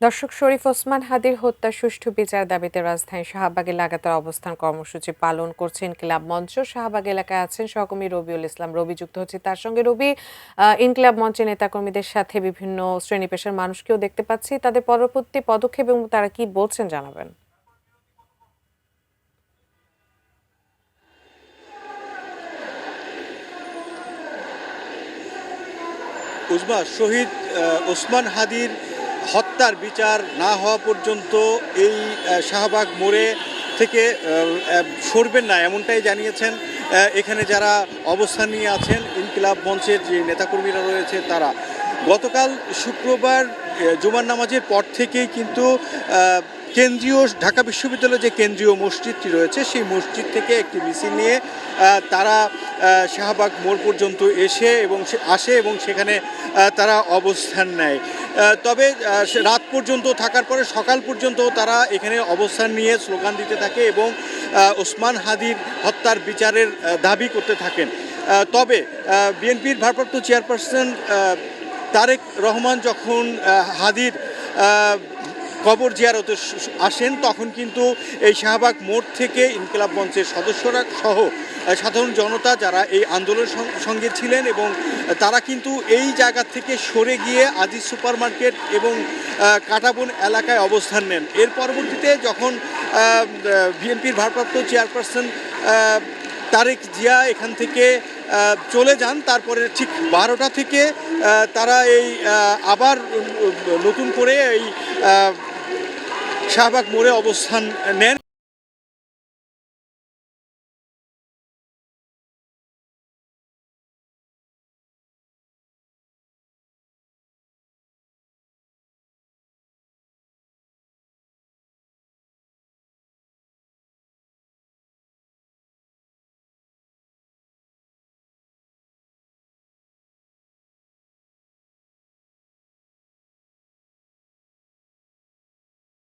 দর্শক শরীফ ওসমান হাদির হত্যা সুষ্ঠু বিচার দাবিতে রাজধানীর শাহবাগে লাগাতার অবস্থান কর্মসূচি পালন করছে ইনকিলাব মঞ্চ। শাহবাগ এলাকায় আছেন সহকর্মী রবিউল ইসলাম। রবি যুক্ত হচ্ছে তার সঙ্গে। রবি, ইনকিলাব মঞ্চের নেতাকর্মীদের সাথে বিভিন্ন শ্রেণী পেশার মানুষকেও দেখতে পাচ্ছি। তাদের পরবর্তী পদক্ষেপ এবং তারা কি বলছেন জানাবেন। উজমা, শহীদ ওসমান হাদির হত্যার বিচার না হওয়া পর্যন্ত এই শাহবাগ মোড়ে থেকে সরবেন না, এমনটাই জানিয়েছেন এখানে যারা অবস্থান নিয়ে আছেন ইনকিলাব মঞ্চের যে নেতাকর্মীরা রয়েছে তারা। গতকাল শুক্রবার জুমার নামাজের পর থেকেই কিন্তু কেন্দ্রীয় ঢাকা বিশ্ববিদ্যালয়ের যে কেন্দ্রীয় মসজিদটি রয়েছে সেই মসজিদ থেকে একটি মিছিল নিয়ে তারা শাহবাগ মোড় পর্যন্ত আসে এবং সেখানে তারা অবস্থান নেয়। তবে রাত পর্যন্ত থাকার পরে সকাল পর্যন্ত তারা এখানে অবস্থান নিয়ে স্লোগান দিতে থাকে এবং ওসমান হাদির হত্যার বিচারের দাবি করতে থাকেন। তবে বিএনপির ভারপ্রাপ্ত চেয়ারপারসন তারেক রহমান যখন হাদির কবর জিয়ারতে আসেন তখন কিন্তু এই শাহবাগ মোড় থেকে ইনকিলাব মঞ্চের সদস্যরা সহ সাধারণ জনতা যারা এই আন্দোলনের সঙ্গে ছিলেন এবং তারা কিন্তু এই জায়গা থেকে সরে গিয়ে আজিজ সুপার মার্কেট এবং কাঁটাবন এলাকায় অবস্থান নেন। এর পরবর্তীতে যখন বিএনপির ভারপ্রাপ্ত চেয়ারপারসন তারেক জিয়া এখান থেকে চলে যান, তারপরে ঠিক 12টা থেকে তারা আবার নতুন করে এই শাহবাগ মোড়ে অবস্থান নেন।